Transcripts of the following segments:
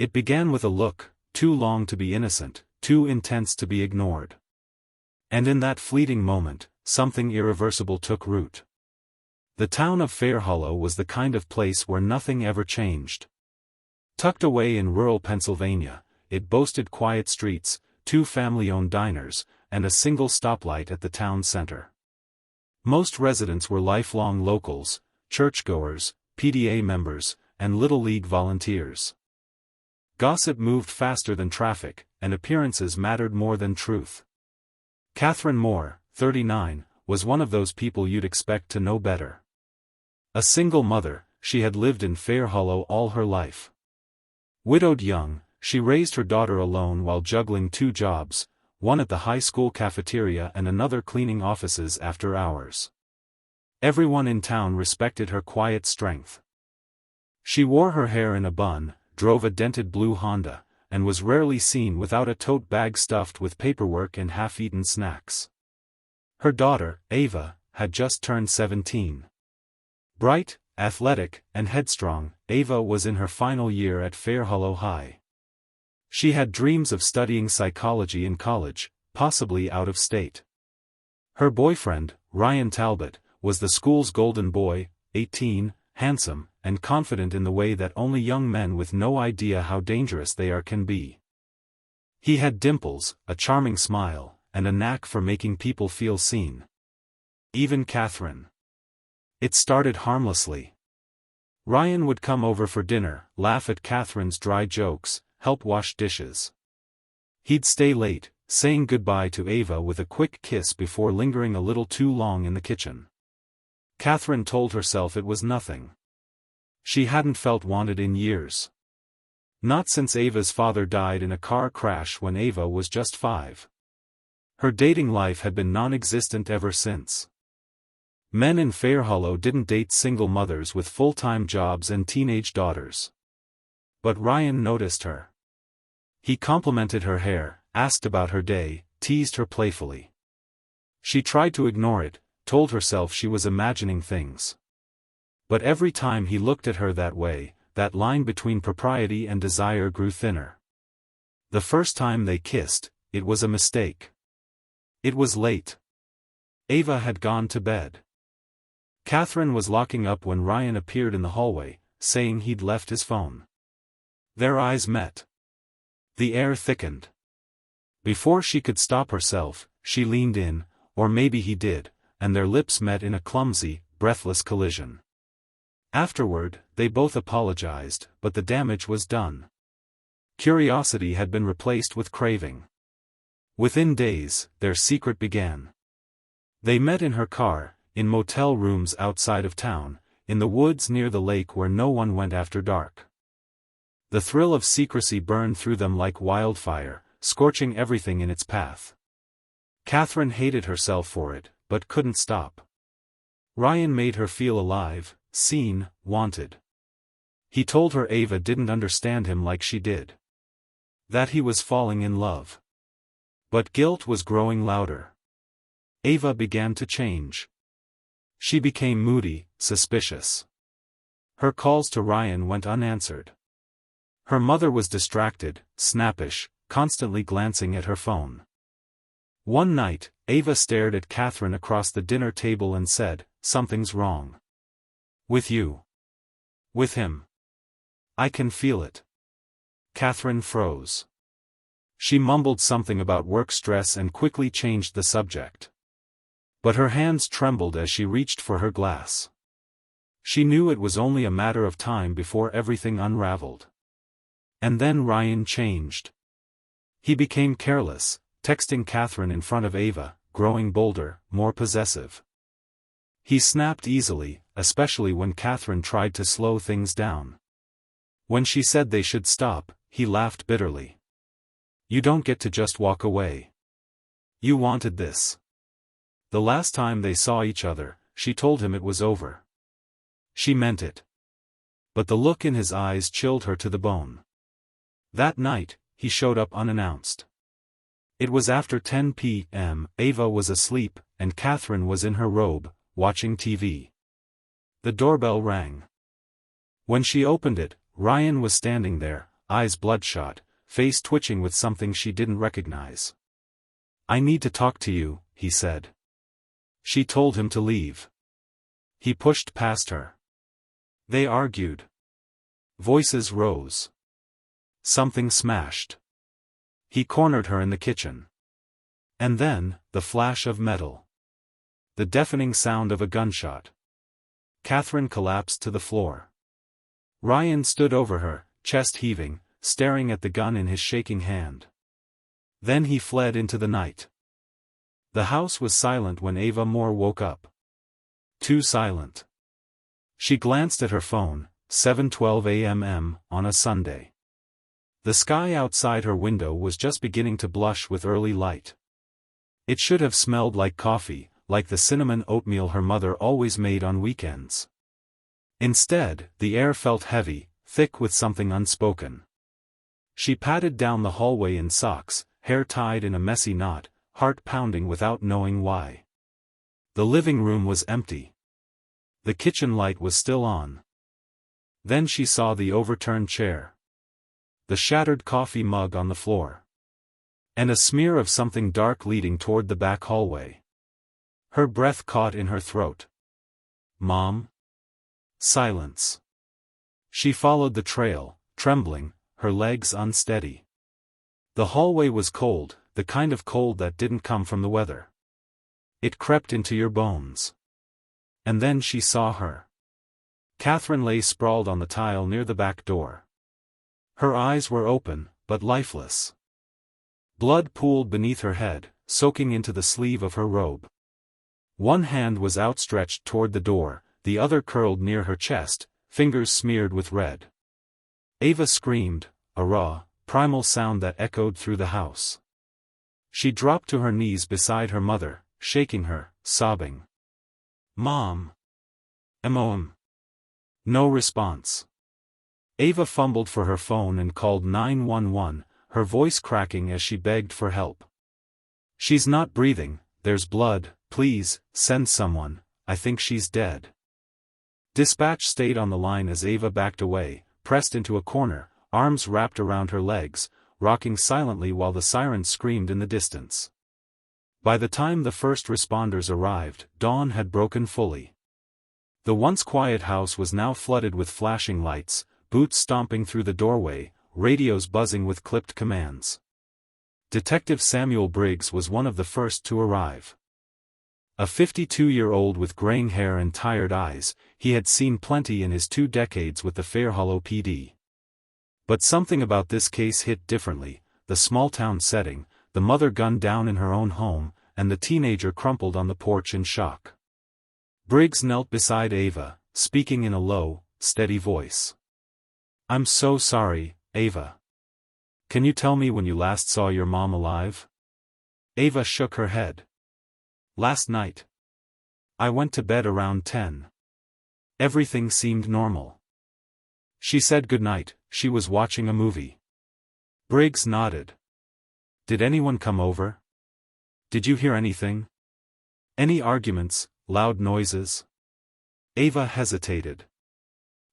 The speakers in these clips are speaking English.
It began with a look, too long to be innocent, too intense to be ignored. And in that fleeting moment, something irreversible took root. The town of Fair Hollow was the kind of place where nothing ever changed. Tucked away in rural Pennsylvania, it boasted quiet streets, 2 family-owned diners, and a single stoplight at the town center. Most residents were lifelong locals, churchgoers, PTA members, and Little League volunteers. Gossip moved faster than traffic, and appearances mattered more than truth. Catherine Moore, 39, was one of those people you'd expect to know better. A single mother, she had lived in Fair Hollow all her life. Widowed young, she raised her daughter alone while juggling 2 jobs, one at the high school cafeteria and another cleaning offices after hours. Everyone in town respected her quiet strength. She wore her hair in a bun, drove a dented blue Honda, and was rarely seen without a tote bag stuffed with paperwork and half-eaten snacks. Her daughter, Ava, had just turned 17. Bright, athletic, and headstrong, Ava was in her final year at Fair Hollow High. She had dreams of studying psychology in college, possibly out of state. Her boyfriend, Ryan Talbot, was the school's golden boy, 18, handsome, and confident in the way that only young men with no idea how dangerous they are can be. He had dimples, a charming smile, and a knack for making people feel seen. Even Catherine. It started harmlessly. Ryan would come over for dinner, laugh at Catherine's dry jokes, help wash dishes. He'd stay late, saying goodbye to Ava with a quick kiss before lingering a little too long in the kitchen. Catherine told herself it was nothing. She hadn't felt wanted in years. Not since Ava's father died in a car crash when Ava was just 5. Her dating life had been non-existent ever since. Men in Fair Hollow didn't date single mothers with full-time jobs and teenage daughters. But Ryan noticed her. He complimented her hair, asked about her day, teased her playfully. She tried to ignore it, told herself she was imagining things. But every time he looked at her that way, that line between propriety and desire grew thinner. The first time they kissed, it was a mistake. It was late. Ava had gone to bed. Catherine was locking up when Ryan appeared in the hallway, saying he'd left his phone. Their eyes met. The air thickened. Before she could stop herself, she leaned in, or maybe he did, and their lips met in a clumsy, breathless collision. Afterward, they both apologized, but the damage was done. Curiosity had been replaced with craving. Within days, their secret began. They met in her car, in motel rooms outside of town, in the woods near the lake where no one went after dark. The thrill of secrecy burned through them like wildfire, scorching everything in its path. Catherine hated herself for it, but couldn't stop. Ryan made her feel alive, seen, wanted. He told her Ava didn't understand him like she did. That he was falling in love. But guilt was growing louder. Ava began to change. She became moody, suspicious. Her calls to Ryan went unanswered. Her mother was distracted, snappish, constantly glancing at her phone. One night, Ava stared at Catherine across the dinner table and said, "Something's wrong. With you. With him. I can feel it." Catherine froze. She mumbled something about work stress and quickly changed the subject. But her hands trembled as she reached for her glass. She knew it was only a matter of time before everything unraveled. And then Ryan changed. He became careless, texting Catherine in front of Ava, growing bolder, more possessive. He snapped easily, especially when Catherine tried to slow things down. When she said they should stop, he laughed bitterly. "You don't get to just walk away. You wanted this." The last time they saw each other, she told him it was over. She meant it. But the look in his eyes chilled her to the bone. That night, he showed up unannounced. It was after 10 p.m., Ava was asleep, and Catherine was in her robe, watching TV. The doorbell rang. When she opened it, Ryan was standing there, eyes bloodshot, face twitching with something she didn't recognize. "I need to talk to you," he said. She told him to leave. He pushed past her. They argued. Voices rose. Something smashed. He cornered her in the kitchen. And then, the flash of metal. The deafening sound of a gunshot. Catherine collapsed to the floor. Ryan stood over her, chest heaving, staring at the gun in his shaking hand. Then he fled into the night. The house was silent when Ava Moore woke up. Too silent. She glanced at her phone, 7:12 a.m. on a Sunday. The sky outside her window was just beginning to blush with early light. It should have smelled like coffee, like the cinnamon oatmeal her mother always made on weekends. Instead, the air felt heavy, thick with something unspoken. She padded down the hallway in socks, hair tied in a messy knot, heart pounding without knowing why. The living room was empty. The kitchen light was still on. Then she saw the overturned chair. The shattered coffee mug on the floor. And a smear of something dark leading toward the back hallway. Her breath caught in her throat. "Mom?" Silence. She followed the trail, trembling, her legs unsteady. The hallway was cold, the kind of cold that didn't come from the weather. It crept into your bones. And then she saw her. Catherine lay sprawled on the tile near the back door. Her eyes were open, but lifeless. Blood pooled beneath her head, soaking into the sleeve of her robe. One hand was outstretched toward the door, the other curled near her chest, fingers smeared with red. Ava screamed, a raw, primal sound that echoed through the house. She dropped to her knees beside her mother, shaking her, sobbing. "Mom! Mom!" No response. Ava fumbled for her phone and called 911, her voice cracking as she begged for help. "She's not breathing, there's blood, please, send someone, I think she's dead." Dispatch stayed on the line as Ava backed away, pressed into a corner, arms wrapped around her legs, rocking silently while the sirens screamed in the distance. By the time the first responders arrived, dawn had broken fully. The once quiet house was now flooded with flashing lights, boots stomping through the doorway, radios buzzing with clipped commands. Detective Samuel Briggs was one of the first to arrive. A 52-year-old with graying hair and tired eyes, he had seen plenty in his 2 decades with the Fairhollow PD. But something about this case hit differently: the small-town setting, the mother gunned down in her own home, and the teenager crumpled on the porch in shock. Briggs knelt beside Ava, speaking in a low, steady voice. "I'm so sorry, Ava. Can you tell me when you last saw your mom alive?" Ava shook her head. "Last night. I went to bed around 10. Everything seemed normal. She said goodnight, she was watching a movie." Briggs nodded. "Did anyone come over? Did you hear anything? Any arguments, loud noises?" Ava hesitated.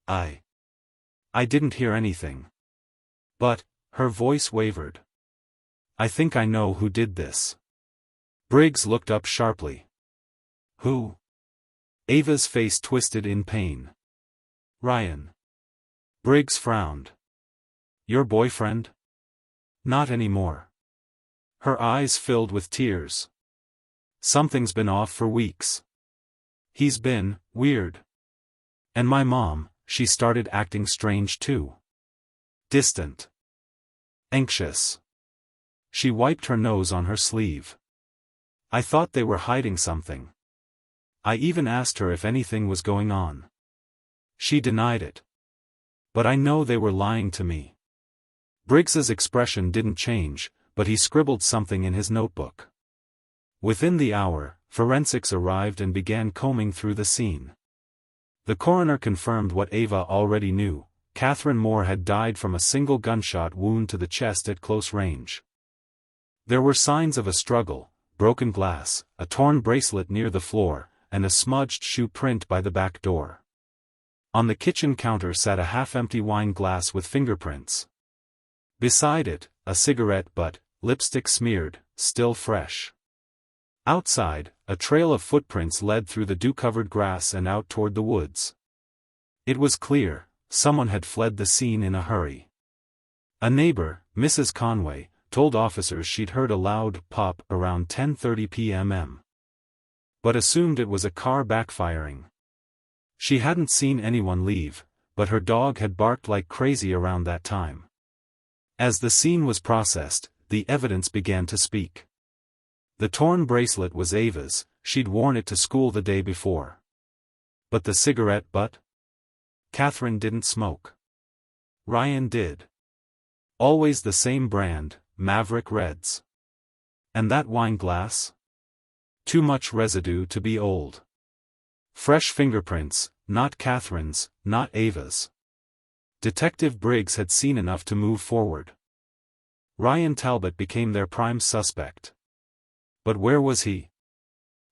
I didn't hear anything. But," her voice wavered. "I think I know who did this." Briggs looked up sharply. "Who?" Ava's face twisted in pain. "Ryan." Briggs frowned. "Your boyfriend?" "Not anymore." Her eyes filled with tears. "Something's been off for weeks. He's been weird. And my mom, she started acting strange too. Distant. Anxious." She wiped her nose on her sleeve. "I thought they were hiding something. I even asked her if anything was going on. She denied it. But I know they were lying to me." Briggs's expression didn't change, but he scribbled something in his notebook. Within the hour, forensics arrived and began combing through the scene. The coroner confirmed what Ava already knew: Catherine Moore had died from a single gunshot wound to the chest at close range. There were signs of a struggle: broken glass, a torn bracelet near the floor, and a smudged shoe print by the back door. On the kitchen counter sat a half-empty wine glass with fingerprints. Beside it, a cigarette butt, lipstick smeared, still fresh. Outside, a trail of footprints led through the dew-covered grass and out toward the woods. It was clear, someone had fled the scene in a hurry. A neighbor, Mrs. Conway, told officers she'd heard a loud pop around 10:30 p.m. but assumed it was a car backfiring. She hadn't seen anyone leave, but her dog had barked like crazy around that time. As the scene was processed, the evidence began to speak. The torn bracelet was Ava's, she'd worn it to school the day before. But the cigarette butt? Catherine didn't smoke. Ryan did. Always the same brand, Maverick Reds. And that wine glass? Too much residue to be old. Fresh fingerprints, not Catherine's, not Ava's. Detective Briggs had seen enough to move forward. Ryan Talbot became their prime suspect. But where was he?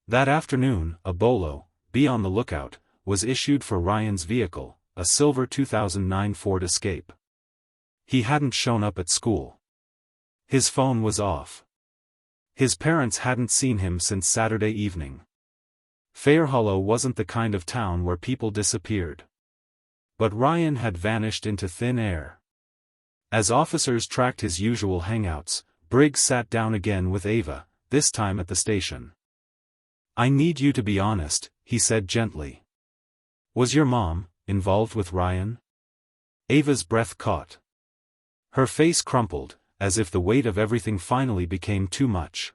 That afternoon, a bolo, be on the lookout, was issued for Ryan's vehicle, a silver 2009 Ford Escape. He hadn't shown up at school. His phone was off. His parents hadn't seen him since Saturday evening. Fair Hollow wasn't the kind of town where people disappeared. But Ryan had vanished into thin air. As officers tracked his usual hangouts, Briggs sat down again with Ava, this time at the station. "I need you to be honest," he said gently. "Was your mom involved with Ryan?" Ava's breath caught. Her face crumpled, as if the weight of everything finally became too much.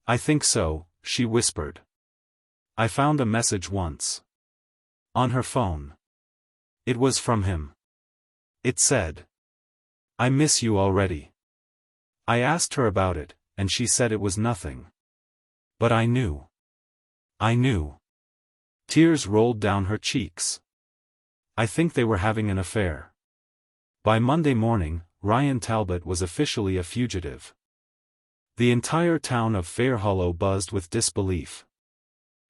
"I think so," she whispered. "I found a message once. On her phone. It was from him. It said, 'I miss you already.' I asked her about it, and she said it was nothing. But I knew. I knew." Tears rolled down her cheeks. "I think they were having an affair." By Monday morning, Ryan Talbot was officially a fugitive. The entire town of Fair Hollow buzzed with disbelief.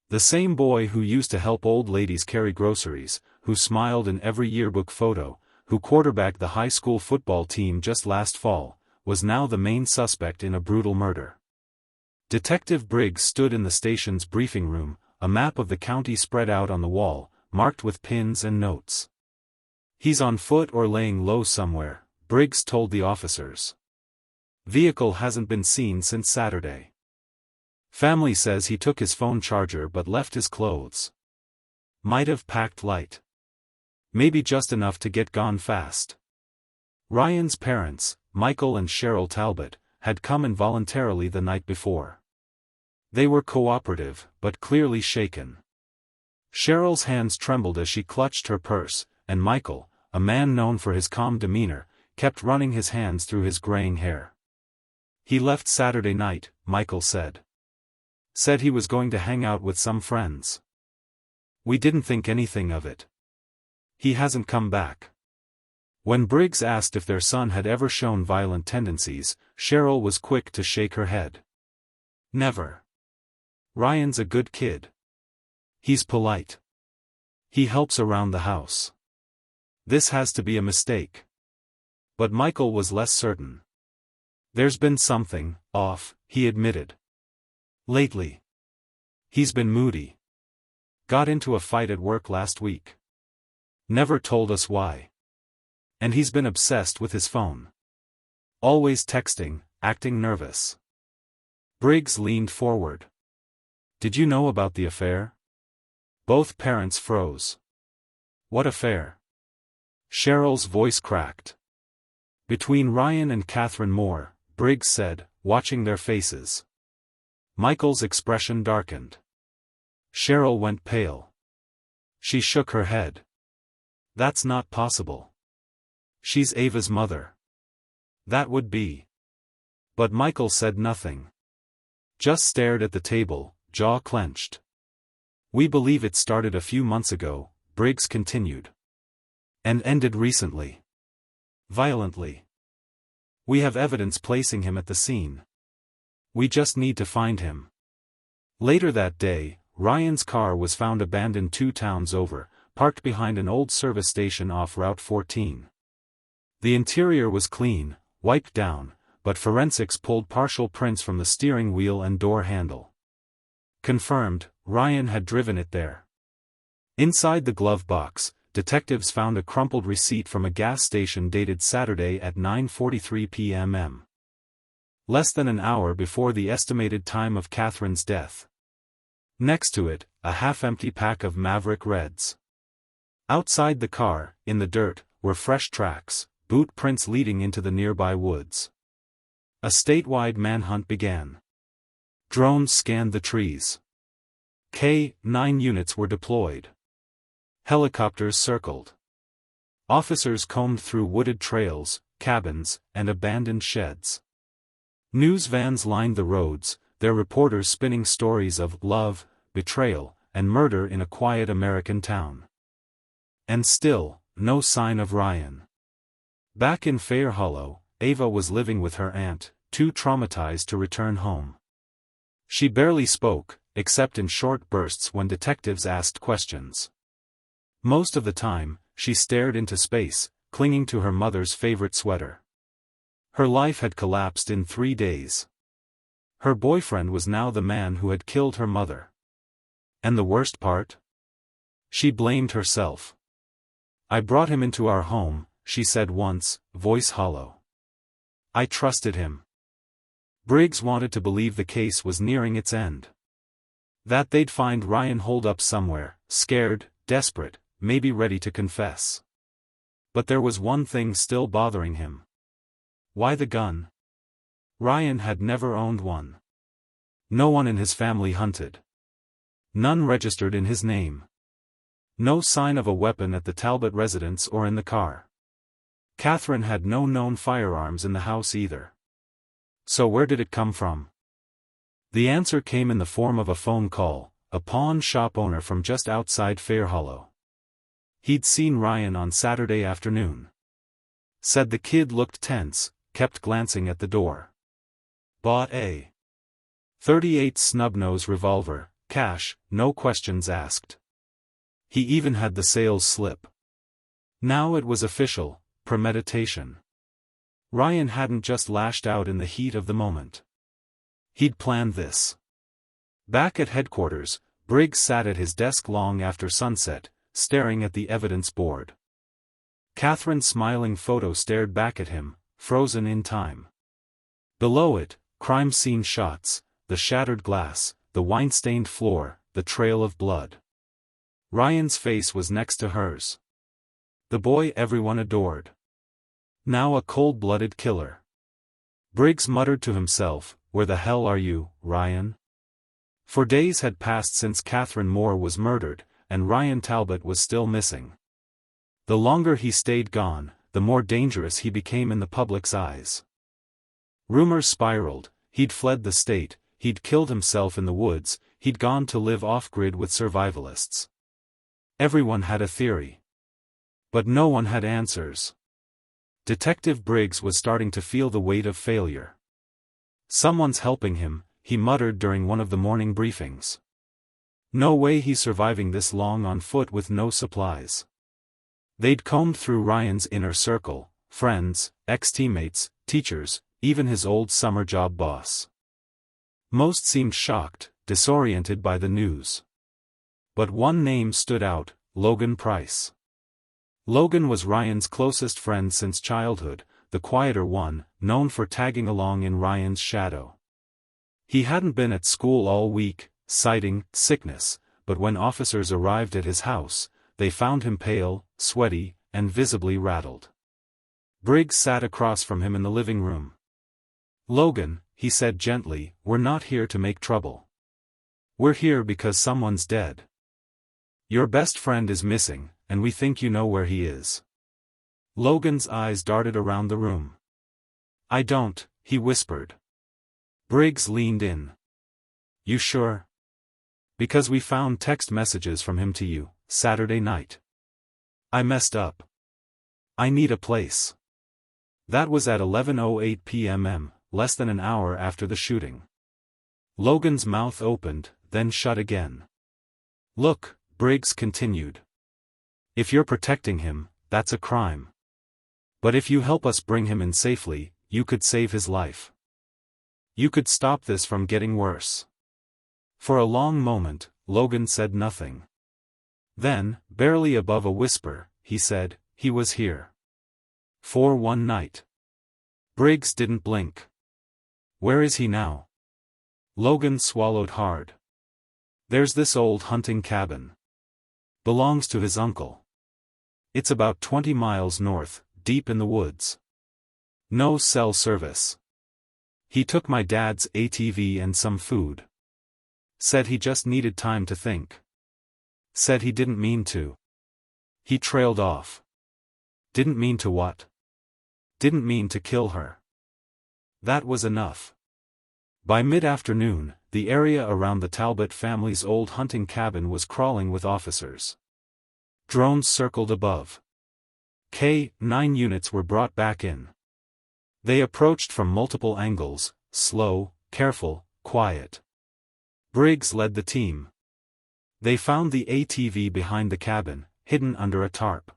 The same boy who used to help old ladies carry groceries, who smiled in every yearbook photo, who quarterbacked the high school football team just last fall, was now the main suspect in a brutal murder. Detective Briggs stood in the station's briefing room, a map of the county spread out on the wall, marked with pins and notes. "He's on foot or laying low somewhere," Briggs told the officers. "Vehicle hasn't been seen since Saturday. Family says he took his phone charger but left his clothes. Might have packed light. Maybe just enough to get gone fast." Ryan's parents, Michael and Cheryl Talbot, had come involuntarily the night before. They were cooperative, but clearly shaken. Cheryl's hands trembled as she clutched her purse, and Michael, a man known for his calm demeanor, kept running his hands through his graying hair. "He left Saturday night," Michael said. "Said he was going to hang out with some friends. We didn't think anything of it. He hasn't come back." When Briggs asked if their son had ever shown violent tendencies, Cheryl was quick to shake her head. "Never. Ryan's a good kid. He's polite. He helps around the house. This has to be a mistake." But Michael was less certain. "There's been something off," he admitted. "Lately. He's been moody. Got into a fight at work last week. Never told us why. And he's been obsessed with his phone. Always texting, acting nervous." Briggs leaned forward. "Did you know about the affair?" Both parents froze. "What affair?" Cheryl's voice cracked. "Between Ryan and Catherine Moore," Briggs said, watching their faces. Michael's expression darkened. Cheryl went pale. She shook her head. "That's not possible. She's Ava's mother. That would be." But Michael said nothing. Just stared at the table, jaw clenched. "We believe it started a few months ago," Briggs continued. "And ended recently. Violently. We have evidence placing him at the scene. We just need to find him." Later that day, Ryan's car was found abandoned 2 towns over, parked behind an old service station off Route 14. The interior was clean, wiped down, but forensics pulled partial prints from the steering wheel and door handle. Confirmed, Ryan had driven it there. Inside the glove box, detectives found a crumpled receipt from a gas station dated Saturday at 9:43 p.m. Less than an hour before the estimated time of Catherine's death. Next to it, a half-empty pack of Maverick Reds. Outside the car, in the dirt, were fresh tracks, boot prints leading into the nearby woods. A statewide manhunt began. Drones scanned the trees. K-9 units were deployed. Helicopters circled. Officers combed through wooded trails, cabins, and abandoned sheds. News vans lined the roads, their reporters spinning stories of love, betrayal, and murder in a quiet American town. And still, no sign of Ryan. Back in Fair Hollow, Ava was living with her aunt, too traumatized to return home. She barely spoke, except in short bursts when detectives asked questions. Most of the time, she stared into space, clinging to her mother's favorite sweater. Her life had collapsed in 3 days. Her boyfriend was now the man who had killed her mother. And the worst part? She blamed herself. "I brought him into our home," she said once, voice hollow. "I trusted him." Briggs wanted to believe the case was nearing its end. That they'd find Ryan holed up somewhere, scared, desperate, maybe ready to confess. But there was one thing still bothering him. Why the gun? Ryan had never owned one. No one in his family hunted. None registered in his name. No sign of a weapon at the Talbot residence or in the car. Catherine had no known firearms in the house either. So where did it come from? The answer came in the form of a phone call, a pawn shop owner from just outside Fair Hollow. He'd seen Ryan on Saturday afternoon. Said the kid looked tense, kept glancing at the door. Bought a .38 snub-nose revolver, cash, no questions asked. He even had the sales slip. Now it was official, premeditation. Ryan hadn't just lashed out in the heat of the moment. He'd planned this. Back at headquarters, Briggs sat at his desk long after sunset, staring at the evidence board. Catherine's smiling photo stared back at him, frozen in time. Below it, crime scene shots, the shattered glass, the wine-stained floor, the trail of blood. Ryan's face was next to hers. The boy everyone adored. Now a cold-blooded killer. Briggs muttered to himself, "Where the hell are you, Ryan?" For days had passed since Catherine Moore was murdered, and Ryan Talbot was still missing. The longer he stayed gone, the more dangerous he became in the public's eyes. Rumors spiraled: he'd fled the state, he'd killed himself in the woods, he'd gone to live off-grid with survivalists. Everyone had a theory. But no one had answers. Detective Briggs was starting to feel the weight of failure. "Someone's helping him," he muttered during one of the morning briefings. "No way he's surviving this long on foot with no supplies." They'd combed through Ryan's inner circle, friends, ex-teammates, teachers, even his old summer job boss. Most seemed shocked, disoriented by the news. But one name stood out: Logan Price. Logan was Ryan's closest friend since childhood, the quieter one, known for tagging along in Ryan's shadow. He hadn't been at school all week, citing sickness, but when officers arrived at his house, they found him pale, sweaty, and visibly rattled. Briggs sat across from him in the living room. "Logan," he said gently, "we're not here to make trouble. We're here because someone's dead. Your best friend is missing, and we think you know where he is." Logan's eyes darted around the room. "I don't," he whispered. Briggs leaned in. "You sure? Because we found text messages from him to you, Saturday night. I messed up. I need a place." That was at 11:08 p.m., less than an hour after the shooting. Logan's mouth opened, then shut again. "Look," Briggs continued. "If you're protecting him, that's a crime. But if you help us bring him in safely, you could save his life. You could stop this from getting worse. For a long moment, Logan said nothing. Then, barely above a whisper, he said, "He was here. For one night." Briggs didn't blink. "Where is he now?" Logan swallowed hard. "There's this old hunting cabin. Belongs to his uncle. It's about 20 miles north, deep in the woods. No cell service. He took my dad's ATV and some food. Said he just needed time to think. Said he didn't mean to." He trailed off. "Didn't mean to what?" "Didn't mean to kill her." That was enough. By mid-afternoon, the area around the Talbot family's old hunting cabin was crawling with officers. Drones circled above. K-9 units were brought back in. They approached from multiple angles, slow, careful, quiet. Briggs led the team. They found the ATV behind the cabin, hidden under a tarp.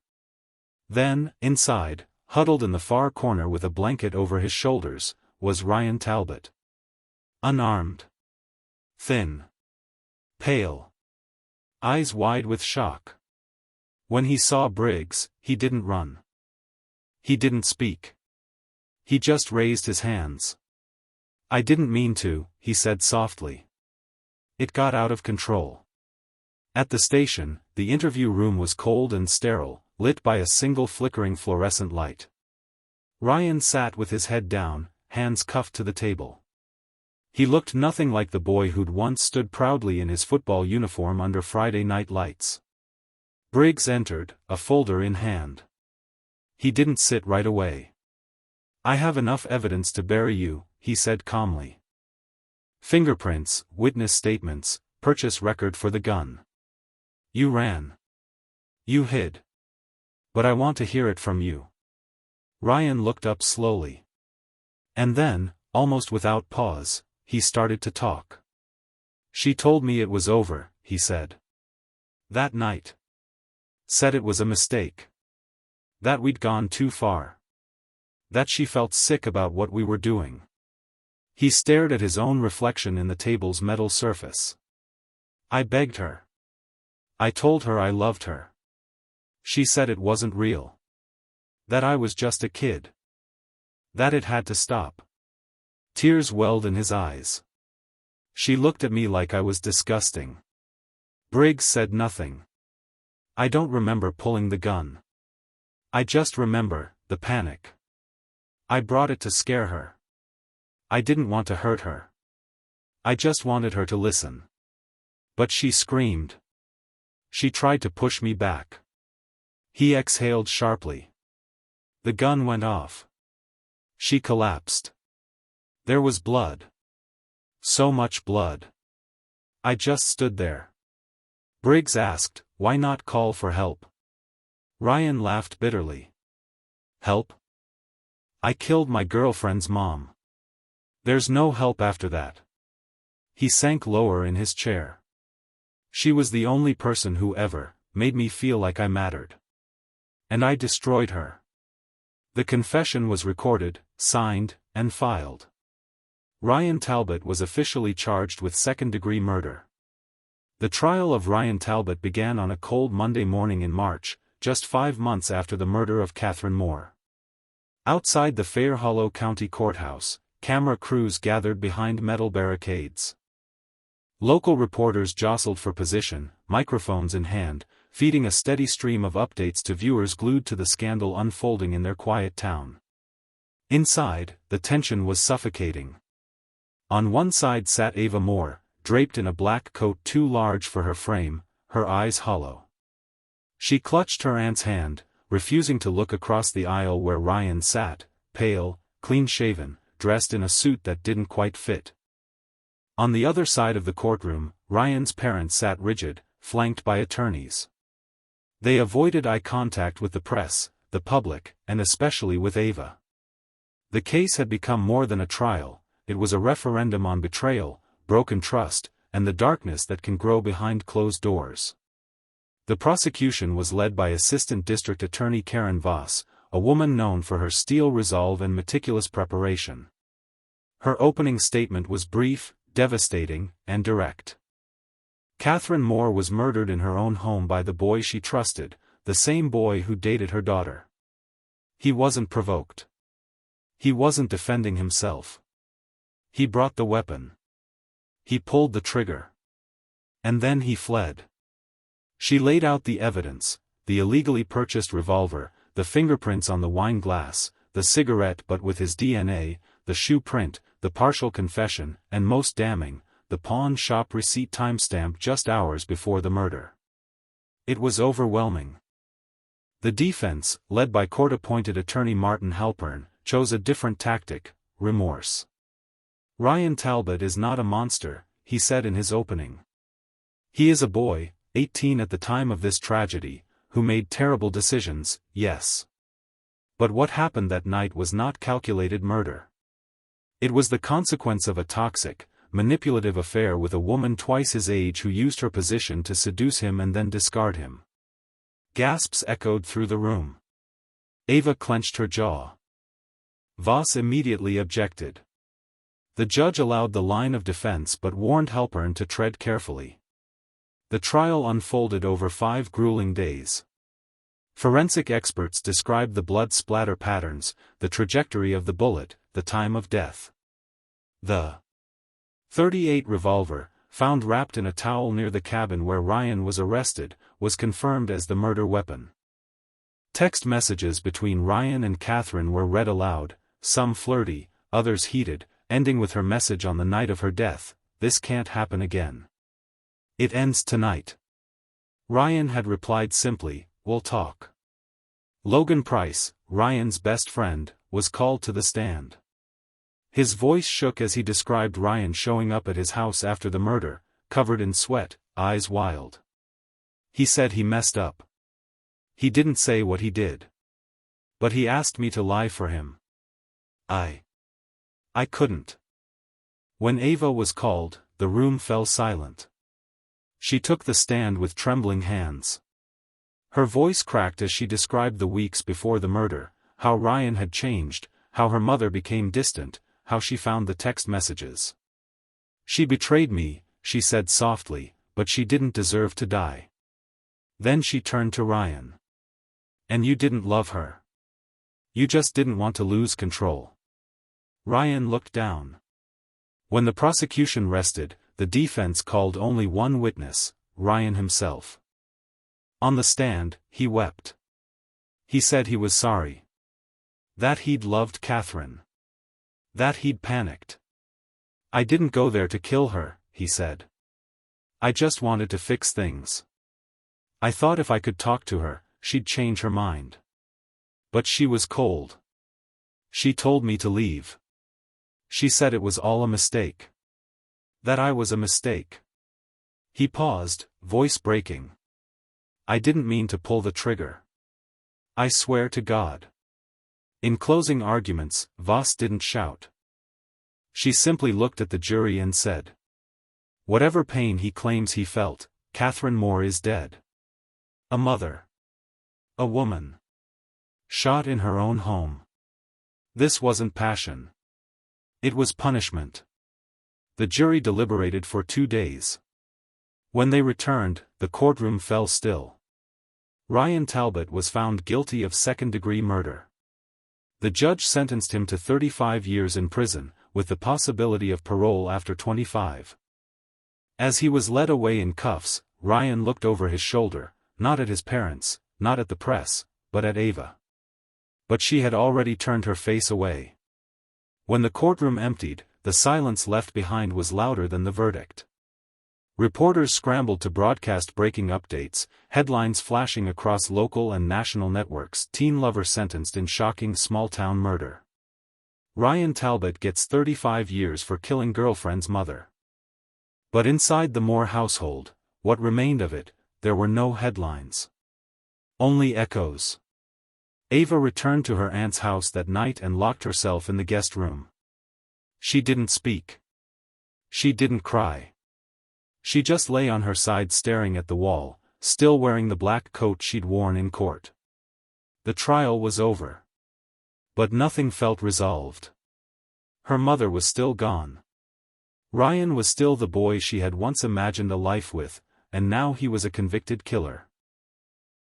Then, inside, huddled in the far corner with a blanket over his shoulders, was Ryan Talbot. Unarmed. Thin. Pale. Eyes wide with shock. When he saw Briggs, he didn't run. He didn't speak. He just raised his hands. "I didn't mean to," he said softly. "It got out of control." At the station, the interview room was cold and sterile, lit by a single flickering fluorescent light. Ryan sat with his head down, hands cuffed to the table. He looked nothing like the boy who'd once stood proudly in his football uniform under Friday night lights. Briggs entered, a folder in hand. He didn't sit right away. "I have enough evidence to bury you," he said calmly. "Fingerprints, witness statements, purchase record for the gun. You ran. You hid. But I want to hear it from you." Ryan looked up slowly. And then, almost without pause, he started to talk. "She told me it was over," he said. "That night. Said it was a mistake. That we'd gone too far. That she felt sick about what we were doing." He stared at his own reflection in the table's metal surface. "I begged her. I told her I loved her. She said it wasn't real. That I was just a kid. That it had to stop." Tears welled in his eyes. "She looked at me like I was disgusting." Briggs said nothing. "I don't remember pulling the gun. I just remember the panic. I brought it to scare her. I didn't want to hurt her. I just wanted her to listen. But she screamed. She tried to push me back." He exhaled sharply. The gun went off. She collapsed. There was blood. So much blood. I just stood there." Briggs asked, "Why not call for help?" Ryan laughed bitterly. "Help? I killed my girlfriend's mom. There's no help after that." He sank lower in his chair. "She was the only person who ever made me feel like I mattered. And I destroyed her." The confession was recorded, signed, and filed. Ryan Talbot was officially charged with second-degree murder. The trial of Ryan Talbot began on a cold Monday morning in March, just 5 months after the murder of Catherine Moore. Outside the Fair Hollow County Courthouse, camera crews gathered behind metal barricades. Local reporters jostled for position, microphones in hand, feeding a steady stream of updates to viewers glued to the scandal unfolding in their quiet town. Inside, the tension was suffocating. On one side sat Ava Moore, draped in a black coat too large for her frame, her eyes hollow. She clutched her aunt's hand, refusing to look across the aisle where Ryan sat, pale, clean-shaven, dressed in a suit that didn't quite fit. On the other side of the courtroom, Ryan's parents sat rigid, flanked by attorneys. They avoided eye contact with the press, the public, and especially with Ava. The case had become more than a trial, it was a referendum on betrayal, broken trust, and the darkness that can grow behind closed doors. The prosecution was led by Assistant District Attorney Karen Voss, a woman known for her steel resolve and meticulous preparation. Her opening statement was brief, devastating, and direct. Catherine Moore was murdered in her own home by the boy she trusted, the same boy who dated her daughter. He wasn't provoked. He wasn't defending himself. He brought the weapon. He pulled the trigger. And then he fled. She laid out the evidence: the illegally purchased revolver, the fingerprints on the wine glass, the cigarette but with his DNA, the shoe print, the partial confession, and most damning, the pawn shop receipt timestamp just hours before the murder. It was overwhelming. The defense, led by court-appointed attorney Martin Halpern, chose a different tactic: remorse. Ryan Talbot is not a monster, he said in his opening. He is a boy, 18 at the time of this tragedy, who made terrible decisions, yes. But what happened that night was not calculated murder. It was the consequence of a toxic, manipulative affair with a woman twice his age who used her position to seduce him and then discard him. Gasps echoed through the room. Ava clenched her jaw. Voss immediately objected. The judge allowed the line of defense but warned Halpern to tread carefully. The trial unfolded over 5 grueling days. Forensic experts described the blood splatter patterns, the trajectory of the bullet, the time of death. The .38 revolver, found wrapped in a towel near the cabin where Ryan was arrested, was confirmed as the murder weapon. Text messages between Ryan and Catherine were read aloud, some flirty, others heated, ending with her message on the night of her death: "This can't happen again. It ends tonight." Ryan had replied simply, "We'll talk." Logan Price, Ryan's best friend, was called to the stand. His voice shook as he described Ryan showing up at his house after the murder, covered in sweat, eyes wild. He said he messed up. He didn't say what he did. But he asked me to lie for him. I couldn't. When Ava was called, the room fell silent. She took the stand with trembling hands. Her voice cracked as she described the weeks before the murder, how Ryan had changed, how her mother became distant, how she found the text messages. "She betrayed me," she said softly, "but she didn't deserve to die." Then she turned to Ryan. "And you didn't love her. You just didn't want to lose control." Ryan looked down. When the prosecution rested, the defense called only one witness, Ryan himself. On the stand, he wept. He said he was sorry. That he'd loved Catherine. That he'd panicked. "I didn't go there to kill her," he said. "I just wanted to fix things. I thought if I could talk to her, she'd change her mind. But she was cold. She told me to leave. She said it was all a mistake. That I was a mistake." He paused, voice breaking. "I didn't mean to pull the trigger. I swear to God." In closing arguments, Voss didn't shout. She simply looked at the jury and said, "Whatever pain he claims he felt, Catherine Moore is dead. A mother. A woman. Shot in her own home. This wasn't passion. It was punishment." The jury deliberated for 2 days. When they returned, the courtroom fell still. Ryan Talbot was found guilty of second-degree murder. The judge sentenced him to 35 years in prison, with the possibility of parole after 25. As he was led away in cuffs, Ryan looked over his shoulder, not at his parents, not at the press, but at Ava. But she had already turned her face away. When the courtroom emptied, the silence left behind was louder than the verdict. Reporters scrambled to broadcast breaking updates, headlines flashing across local and national networks: "Teen lover sentenced in shocking small-town murder. Ryan Talbot gets 35 years for killing girlfriend's mother." But inside the Moore household, what remained of it, there were no headlines. Only echoes. Ava returned to her aunt's house that night and locked herself in the guest room. She didn't speak. She didn't cry. She just lay on her side staring at the wall, still wearing the black coat she'd worn in court. The trial was over. But nothing felt resolved. Her mother was still gone. Ryan was still the boy she had once imagined a life with, and now he was a convicted killer.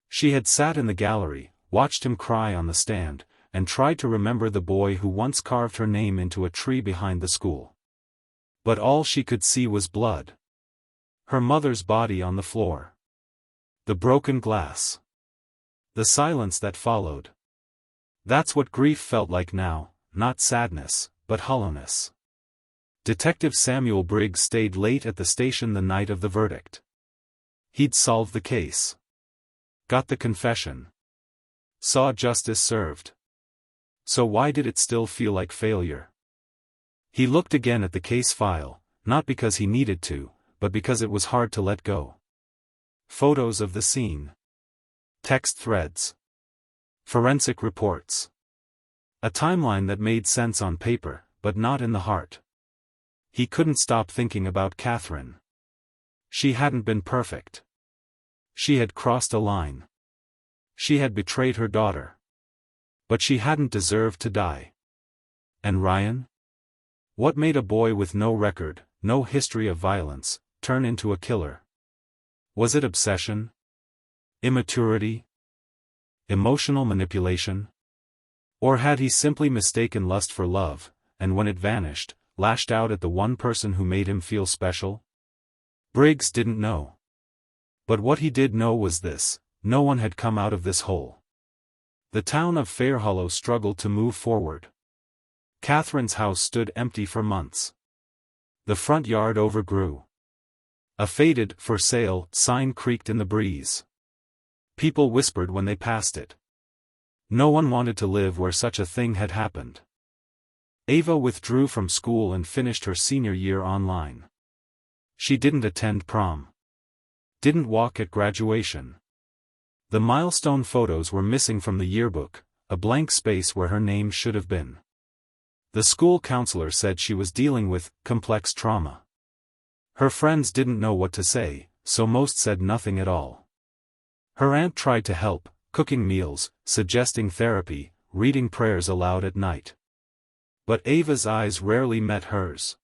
She had sat in the gallery, watched him cry on the stand, and tried to remember the boy who once carved her name into a tree behind the school. But all she could see was blood. Her mother's body on the floor. The broken glass. The silence that followed. That's what grief felt like now, not sadness, but hollowness. Detective Samuel Briggs stayed late at the station the night of the verdict. He'd solved the case. Got the confession. Saw justice served. So why did it still feel like failure? He looked again at the case file, not because he needed to, but because it was hard to let go. Photos of the scene. Text threads. Forensic reports. A timeline that made sense on paper, but not in the heart. He couldn't stop thinking about Catherine. She hadn't been perfect. She had crossed a line. She had betrayed her daughter. But she hadn't deserved to die. And Ryan? What made a boy with no record, no history of violence, turn into a killer? Was it obsession? Immaturity? Emotional manipulation? Or had he simply mistaken lust for love, and when it vanished, lashed out at the one person who made him feel special? Briggs didn't know. But what he did know was this: no one had come out of this hole. The town of Fairhollow struggled to move forward. Catherine's house stood empty for months. The front yard overgrew. A faded "for sale" sign creaked in the breeze. People whispered when they passed it. No one wanted to live where such a thing had happened. Ava withdrew from school and finished her senior year online. She didn't attend prom. Didn't walk at graduation. The milestone photos were missing from the yearbook, a blank space where her name should have been. The school counselor said she was dealing with complex trauma. Her friends didn't know what to say, so most said nothing at all. Her aunt tried to help, cooking meals, suggesting therapy, reading prayers aloud at night. But Ava's eyes rarely met hers.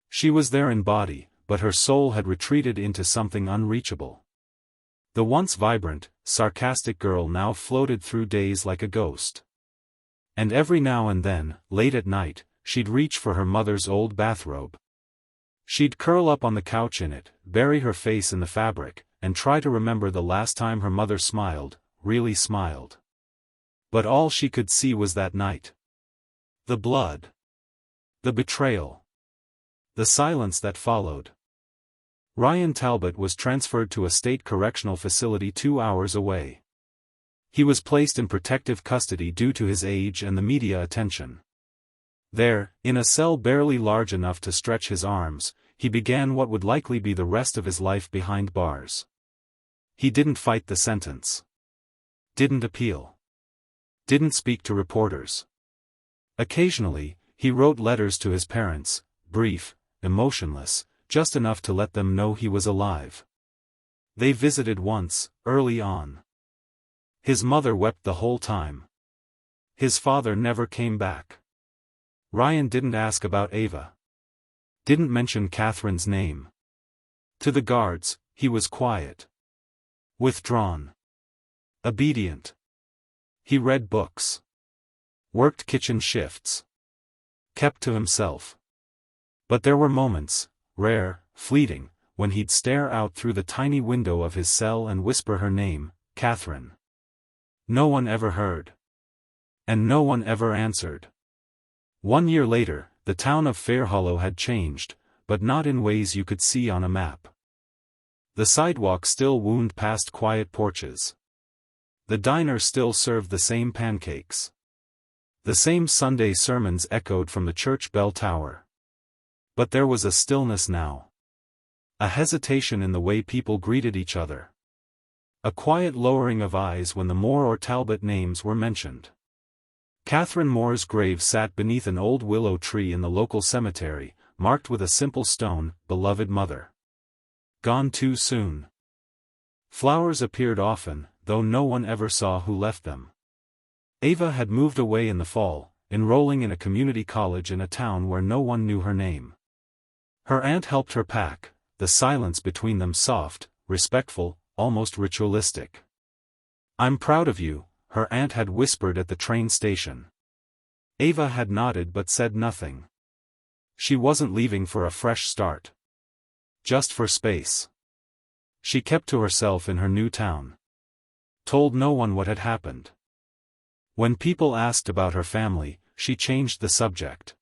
She was there in body, but her soul had retreated into something unreachable. The once vibrant, sarcastic girl now floated through days like a ghost. And every now and then, late at night, she'd reach for her mother's old bathrobe. She'd curl up on the couch in it, bury her face in the fabric, and try to remember the last time her mother smiled, really smiled. But all she could see was that night. The blood. The betrayal. The silence that followed. Ryan Talbot was transferred to a state correctional facility 2 hours away. He was placed in protective custody due to his age and the media attention. There, in a cell barely large enough to stretch his arms, he began what would likely be the rest of his life behind bars. He didn't fight the sentence. Didn't appeal. Didn't speak to reporters. Occasionally, he wrote letters to his parents, brief, emotionless, just enough to let them know he was alive. They visited once, early on. His mother wept the whole time. His father never came back. Ryan didn't ask about Ava. Didn't mention Catherine's name. To the guards, he was quiet. Withdrawn. Obedient. He read books. Worked kitchen shifts. Kept to himself. But there were moments, rare, fleeting, when he'd stare out through the tiny window of his cell and whisper her name, Catherine. No one ever heard. And no one ever answered. 1 year later, the town of Fairhollow had changed, but not in ways you could see on a map. The sidewalk still wound past quiet porches. The diner still served the same pancakes. The same Sunday sermons echoed from the church bell tower. But there was a stillness now. A hesitation in the way people greeted each other. A quiet lowering of eyes when the Moore or Talbot names were mentioned. Catherine Moore's grave sat beneath an old willow tree in the local cemetery, marked with a simple stone, "Beloved Mother." Gone too soon. Flowers appeared often, though no one ever saw who left them. Ava had moved away in the fall, enrolling in a community college in a town where no one knew her name. Her aunt helped her pack, the silence between them soft, respectful, almost ritualistic. "I'm proud of you," her aunt had whispered at the train station. Ava had nodded but said nothing. She wasn't leaving for a fresh start. Just for space. She kept to herself in her new town. Told no one what had happened. When people asked about her family, she changed the subject.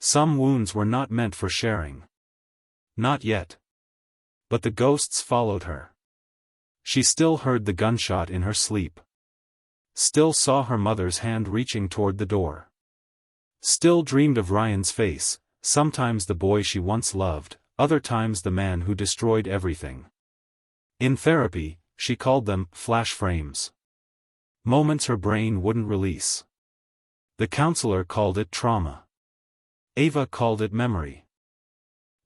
Some wounds were not meant for sharing. Not yet. But the ghosts followed her. She still heard the gunshot in her sleep. Still saw her mother's hand reaching toward the door. Still dreamed of Ryan's face, sometimes the boy she once loved, other times the man who destroyed everything. In therapy, she called them flash frames. Moments her brain wouldn't release. The counselor called it trauma. Ava called it memory.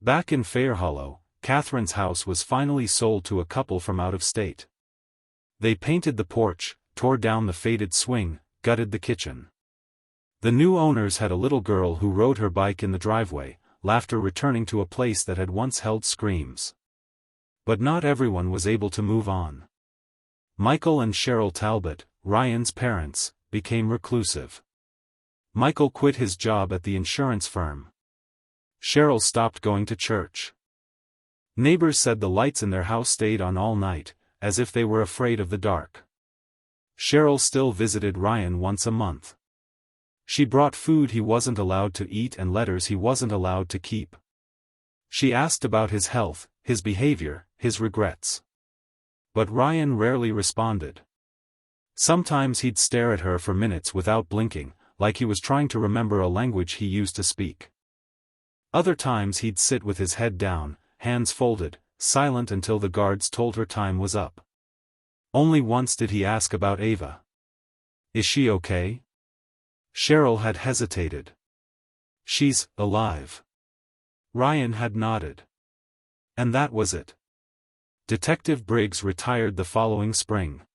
Back in Fair Hollow, Catherine's house was finally sold to a couple from out of state. They painted the porch, tore down the faded swing, gutted the kitchen. The new owners had a little girl who rode her bike in the driveway, laughter returning to a place that had once held screams. But not everyone was able to move on. Michael and Cheryl Talbot, Ryan's parents, became reclusive. Michael quit his job at the insurance firm. Cheryl stopped going to church. Neighbors said the lights in their house stayed on all night, as if they were afraid of the dark. Cheryl still visited Ryan once a month. She brought food he wasn't allowed to eat and letters he wasn't allowed to keep. She asked about his health, his behavior, his regrets. But Ryan rarely responded. Sometimes he'd stare at her for minutes without blinking, like he was trying to remember a language he used to speak. Other times he'd sit with his head down, hands folded, silent until the guards told her time was up. Only once did he ask about Ava. "Is she okay?" Cheryl had hesitated. "She's alive." Ryan had nodded. And that was it. Detective Briggs retired the following spring.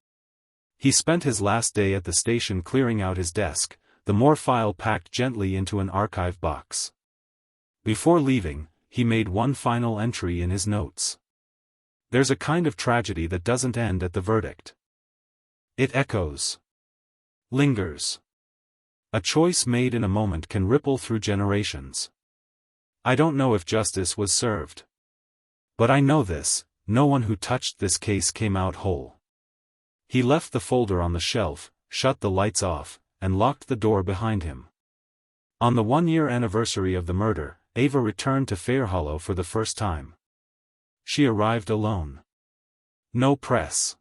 He spent his last day at the station clearing out his desk, the more file packed gently into an archive box. Before leaving, he made one final entry in his notes. "There's a kind of tragedy that doesn't end at the verdict. It echoes. Lingers. A choice made in a moment can ripple through generations. I don't know if justice was served. But I know this, no one who touched this case came out whole." He left the folder on the shelf, shut the lights off, and locked the door behind him. On the 1-year anniversary of the murder, Ava returned to Fair Hollow for the first time. She arrived alone. No press.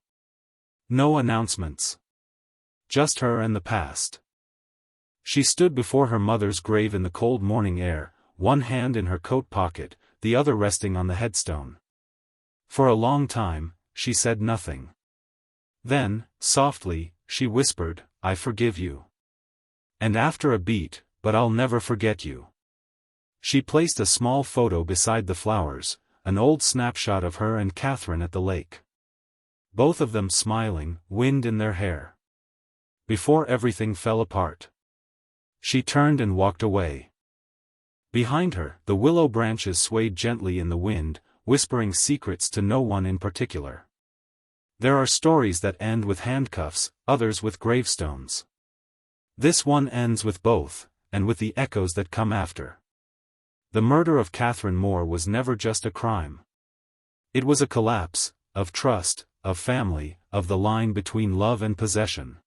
No announcements. Just her and the past. She stood before her mother's grave in the cold morning air, one hand in her coat pocket, the other resting on the headstone. For a long time, she said nothing. Then, softly, she whispered, "I forgive you." And after a beat, "But I'll never forget you." She placed a small photo beside the flowers, an old snapshot of her and Catherine at the lake. Both of them smiling, wind in their hair. Before everything fell apart. She turned and walked away. Behind her, the willow branches swayed gently in the wind, whispering secrets to no one in particular. There are stories that end with handcuffs, others with gravestones. This one ends with both, and with the echoes that come after. The murder of Catherine Moore was never just a crime. It was a collapse, of trust, of family, of the line between love and possession.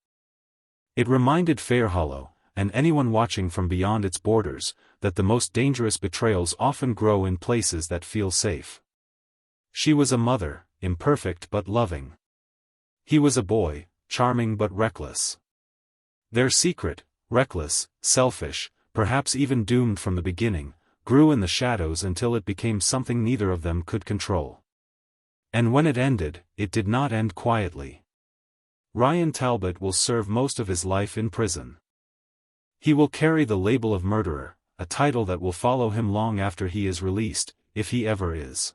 It reminded Fair Hollow, and anyone watching from beyond its borders, that the most dangerous betrayals often grow in places that feel safe. She was a mother, imperfect but loving. He was a boy, charming but reckless. Their secret, reckless, selfish, perhaps even doomed from the beginning, grew in the shadows until it became something neither of them could control. And when it ended, it did not end quietly. Ryan Talbot will serve most of his life in prison. He will carry the label of murderer, a title that will follow him long after he is released, if he ever is.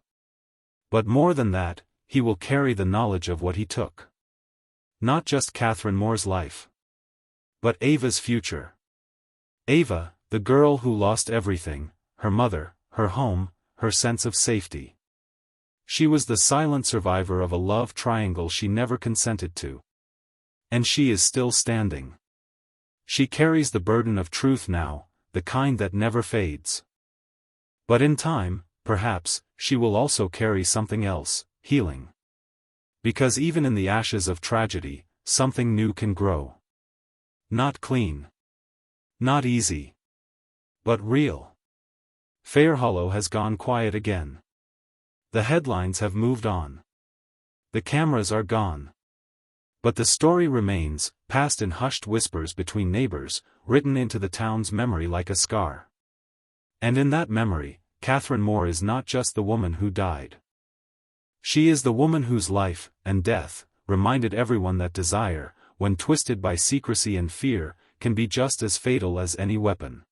But more than that, he will carry the knowledge of what he took. Not just Catherine Moore's life. But Ava's future. Ava, the girl who lost everything, her mother, her home, her sense of safety. She was the silent survivor of a love triangle she never consented to. And she is still standing. She carries the burden of truth now, the kind that never fades. But in time, perhaps, she will also carry something else, healing. Because even in the ashes of tragedy, something new can grow. Not clean. Not easy. But real. Fairhollow has gone quiet again. The headlines have moved on. The cameras are gone. But the story remains, passed in hushed whispers between neighbors, written into the town's memory like a scar. And in that memory, Catherine Moore is not just the woman who died. She is the woman whose life, and death, reminded everyone that desire, when twisted by secrecy and fear, can be just as fatal as any weapon.